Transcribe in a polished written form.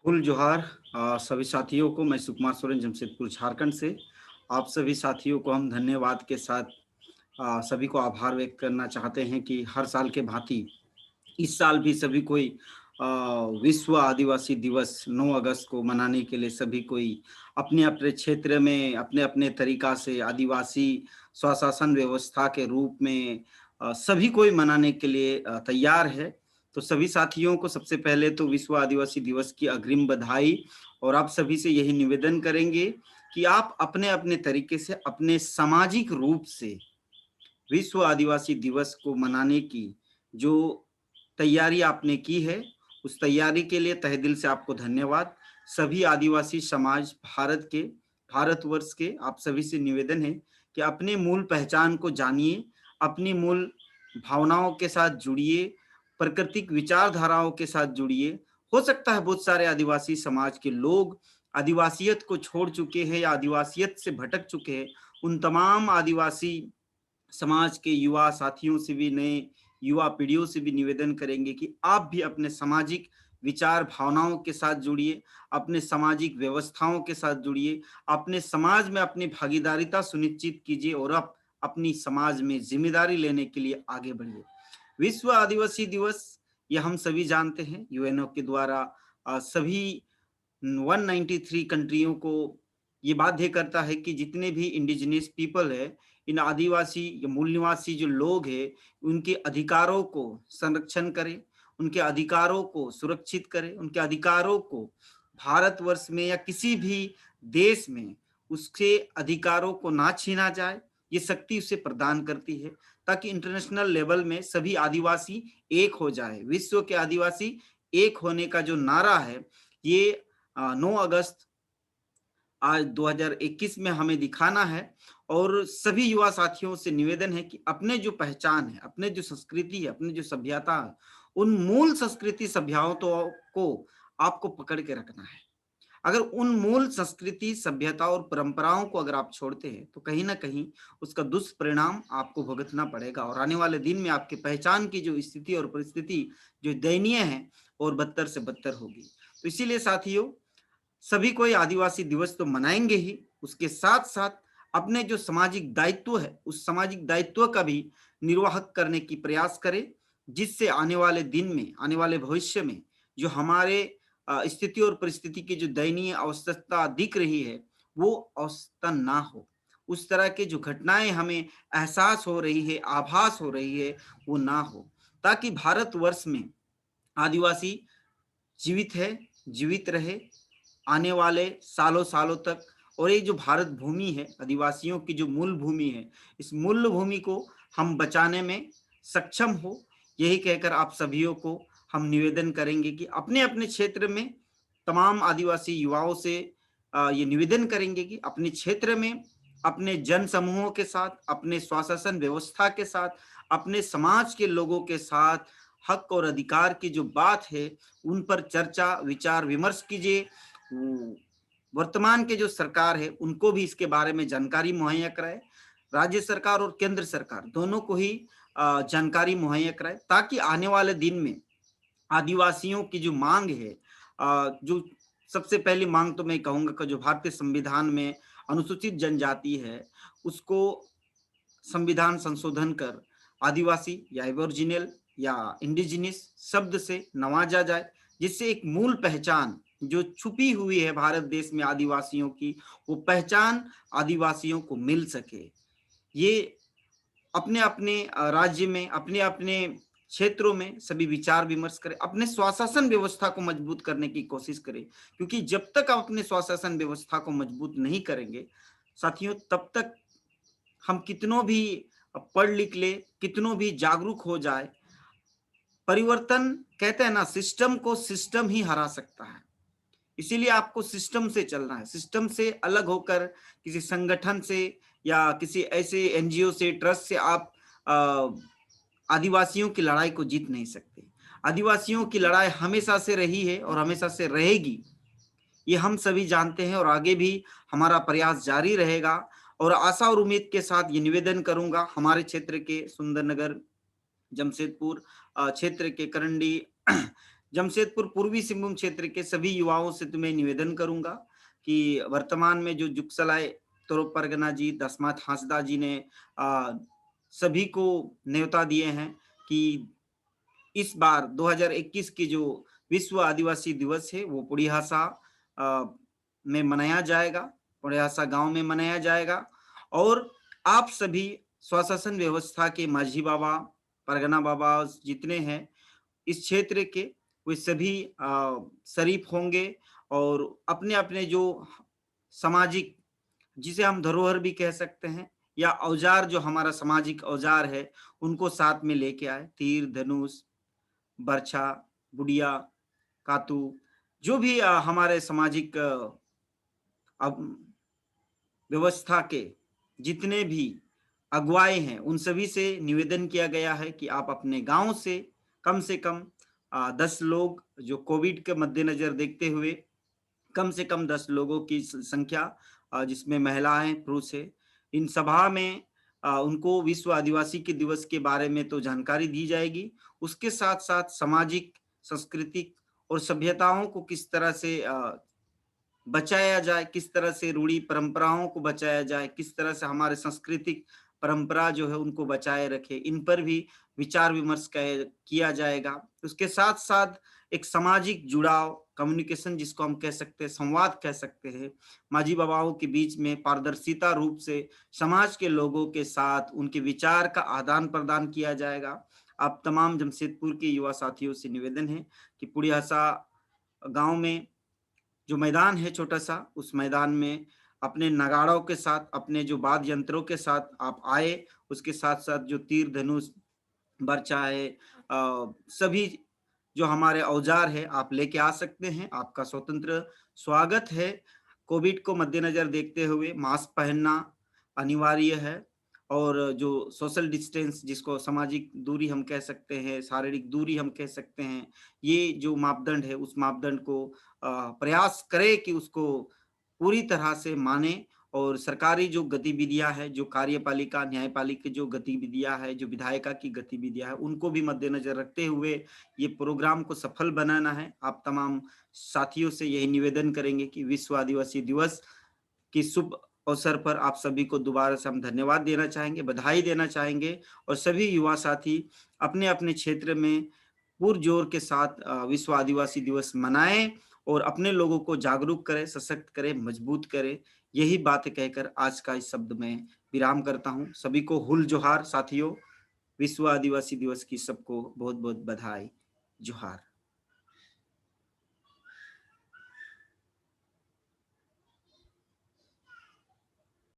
कुल जोहार सभी साथियों को। मैं सुकुमार सोरेन जमशेदपुर झारखंड से आप सभी साथियों को हम धन्यवाद के साथ सभी को आभार व्यक्त करना चाहते हैं कि हर साल के भांति इस साल भी सभी कोई अ, विश्व आदिवासी दिवस 9 अगस्त को मनाने के लिए सभी कोई अपने अपने क्षेत्र में अपने अपने तरीका से आदिवासी स्वशासन व्यवस्था के रूप में सभी कोई मनाने के लिए तैयार है। तो सभी साथियों को सबसे पहले तो विश्व आदिवासी दिवस की अग्रिम बधाई। और आप सभी से यही निवेदन करेंगे कि आप अपने अपने तरीके से अपने सामाजिक रूप से विश्व आदिवासी दिवस को मनाने की जो तैयारी आपने की है, उस तैयारी के लिए तहे दिल से आपको धन्यवाद। सभी आदिवासी समाज भारतवर्ष के आप सभी से निवेदन है कि अपने मूल पहचान को जानिए, अपनी मूल भावनाओं के साथ जुड़िए, प्राकृतिक विचारधाराओं के साथ जुड़िए। हो सकता है बहुत सारे आदिवासी समाज के लोग आदिवासियत को छोड़ चुके हैं या आदिवासियत से भटक चुके हैं। उन तमाम आदिवासी समाज के युवा साथियों से भी, नए युवा पीढ़ियों से भी निवेदन करेंगे कि आप भी अपने सामाजिक विचार भावनाओं के साथ जुड़िए, अपने सामाजिक व्यवस्थाओं के साथ जुड़िए, अपने समाज में अपनी भागीदारिता सुनिश्चित कीजिए और आप अपनी समाज में जिम्मेदारी लेने के लिए आगे बढ़िए। विश्व आदिवासी दिवस ये हम सभी जानते हैं, यूएनओ के द्वारा सभी 193 कंट्रियों को ये बाध्य करता है कि जितने भी इंडिजिनियस पीपल है, इन आदिवासी या मूल निवासी जो लोग हैं, उनके अधिकारों को संरक्षण करें, उनके अधिकारों को सुरक्षित करें, उनके अधिकारों को भारतवर्ष में या किसी भी देश में उसके अधिकारों को ना छीना जाए। ये शक्ति उसे प्रदान करती है ताकि इंटरनेशनल लेवल में सभी आदिवासी एक हो जाए। विश्व के आदिवासी एक होने का जो नारा है, ये 9 अगस्त आज 2021 में हमें दिखाना है। और सभी युवा साथियों से निवेदन है कि अपने जो पहचान है, अपने जो संस्कृति है, अपने जो सभ्यता है, उन मूल संस्कृति सभ्यताओं को आपको पकड़ के रखना है। अगर उन मूल संस्कृति सभ्यता और परंपराओं को अगर आप छोड़ते हैं तो कहीं ना कहीं उसका दुष्परिणाम आपको भुगतना पड़ेगा और आने वाले दिन में आपकी पहचान की जो स्थिति और परिस्थिति जो दयनीय है और बदतर से बदतर होगी। तो इसीलिए साथियों, सभी कोई आदिवासी दिवस तो मनाएंगे ही, उसके साथ साथ अपने जो सामाजिक दायित्व है उस सामाजिक दायित्व का भी निर्वाह करने की प्रयास करें, जिससे आने वाले दिन में, आने वाले भविष्य में जो हमारे स्थिति और परिस्थिति की जो दयनीय अवस्था दिख रही है वो अवस्था ना हो। उस तरह के जो घटनाएं हमें एहसास हो रही है, आभास हो रही है, वो ना हो, ताकि भारतवर्ष में आदिवासी जीवित है, जीवित रहे आने वाले सालों सालों तक। और ये जो भारत भूमि है, आदिवासियों की जो मूल भूमि है, इस मूल भूमि को हम बचाने में सक्षम हो। यही कहकर आप सभियों को हम निवेदन करेंगे कि अपने अपने क्षेत्र में तमाम आदिवासी युवाओं से ये निवेदन करेंगे कि अपने क्षेत्र में अपने जन समूहों के साथ, अपने स्वशासन व्यवस्था के साथ, अपने समाज के लोगों के साथ हक और अधिकार की जो बात है उन पर चर्चा विचार विमर्श कीजिए। वर्तमान के जो सरकार है उनको भी इसके बारे में जानकारी मुहैया कराए, राज्य सरकार और केंद्र सरकार दोनों को ही जानकारी मुहैया कराए, ताकि आने वाले दिन में आदिवासियों की जो मांग है, जो सबसे पहली मांग तो मैं कहूंगा कि जो भारतीय संविधान में अनुसूचित जनजाति है उसको संविधान संशोधन कर आदिवासी या एबोरिजिनल या इंडिजिनियस शब्द से नवाजा जाए, जिससे एक मूल पहचान जो छुपी हुई है भारत देश में आदिवासियों की, वो पहचान आदिवासियों को मिल सके। ये अपने अपने राज्य में, अपने अपने क्षेत्रों में सभी विचार विमर्श करें, अपने स्वशासन व्यवस्था को मजबूत करने की कोशिश करें, क्योंकि जब तक आप अपने स्वशासन व्यवस्था को मजबूत नहीं करेंगे साथियों, तब तक हम कितनों भी पढ़ लिख ले, कितनों भी जागरूक हो जाए, परिवर्तन कहते हैं ना, सिस्टम को सिस्टम ही हरा सकता है। इसीलिए आपको सिस्टम से चलना है, सिस्टम से अलग होकर किसी संगठन से या किसी ऐसे एनजीओ से, ट्रस्ट से आप आदिवासियों की लड़ाई को जीत नहीं सकते। आदिवासियों की लड़ाई हमेशा से रही है और हमेशा से रहेगी, ये हम सभी जानते हैं और आगे भी हमारा प्रयास जारी रहेगा। और आशा और उम्मीद के साथ ये निवेदन करूंगा हमारे क्षेत्र के सुंदरनगर, जमशेदपुर क्षेत्र के करंडी जमशेदपुर पूर्वी सिंहभूम क्षेत्र के सभी युवाओं से तो मैं निवेदन करूंगा कि वर्तमान में जो जुगसलाय तोरप परगना जी, दसमात हांसदा जी ने सभी को न्योता दिए हैं कि इस बार 2021 की जो विश्व आदिवासी दिवस है वो पुड़ियासा में मनाया जाएगा, पुड़ियासा गांव में मनाया जाएगा। और आप सभी स्वशासन व्यवस्था के माझी बाबा, परगना बाबा जितने हैं इस क्षेत्र के, वे सभी शरीफ होंगे और अपने-अपने जो सामाजिक, जिसे हम धरोहर भी कह सकते हैं, या औजार जो हमारा सामाजिक औजार है, उनको साथ में लेके आए। तीर, धनुष, बर्छा, गुड़िया, कातू, जो भी हमारे सामाजिक अब व्यवस्था के जितने भी अगुवाए हैं, उन सभी से निवेदन किया गया है कि आप अपने गांव से कम 10 लोग, जो कोविड के मद्देनजर देखते हुए कम से कम 10 लोगों की संख्या, जिसमें महिलाएं, पुरुष है, इन सभा में उनको विश्व आदिवासी के दिवस के बारे में तो जानकारी दी जाएगी। उसके साथ-साथ सामाजिक, सांस्कृतिक और सभ्यताओं को किस तरह से बचाया जाए, किस तरह से रूढ़ी परंपराओं को बचाया जाए, किस तरह से हमारे सांस्कृतिक परंपरा जो है उनको बचाए रखे, इन पर भी विचार विमर्श किया जाएगा। उसके साथ-साथ एक सामाजिक जुड़ाव, कम्युनिकेशन जिसको हम कह सकते हैं, संवाद कह सकते हैं, माझी बाबाओं के बीच में पारदर्शिता रूप से समाज के लोगों के साथ उनके विचार का आदान-प्रदान किया जाएगा। आप तमाम जमशेदपुर के युवा साथियों से निवेदन है कि पुड़ियासा गाँव में जो मैदान है छोटा-सा, उस मैदान में अपने नगाड़ों के साथ, अपने जो वाद्य यंत्रों के साथ आप आए, उसके साथ-साथ जो तीर, धनुष, बर्छा है, सभी जो हमारे औजार है आप लेके आ सकते हैं, आपका स्वतंत्र स्वागत है। कोविड को मद्देनजर देखते हुए मास्क पहनना अनिवार्य है और जो सोशल डिस्टेंस, जिसको सामाजिक दूरी हम कह सकते हैं, शारीरिक दूरी हम कह सकते हैं, ये जो मापदंड है उस मापदंड को प्रयास करें कि उसको पूरी तरह से माने। और सरकारी जो गतिविधियां है, जो कार्यपालिका, न्यायपालिका जो गतिविधियां है, जो विधायिका की गतिविधियां है, उनको भी मद्देनजर रखते हुए ये प्रोग्राम को सफल बनाना है। आप तमाम साथियों से यही निवेदन करेंगे कि विश्व आदिवासी दिवस की शुभ अवसर पर आप सभी को दोबारा से हम धन्यवाद देना चाहेंगे, बधाई देना चाहेंगे। और सभी युवा साथी अपने-अपने क्षेत्र में पुरजोर के साथ विश्व आदिवासी दिवस मनाएं और अपने लोगों को जागरूक करें, सशक्त करें, मजबूत करें। यही बातें कहकर आज का इस शब्द में विराम करता हूं। सभी को हुल जोहार साथियों, विश्व आदिवासी दिवस की सबको बहुत-बहुत बधाई, जोहार।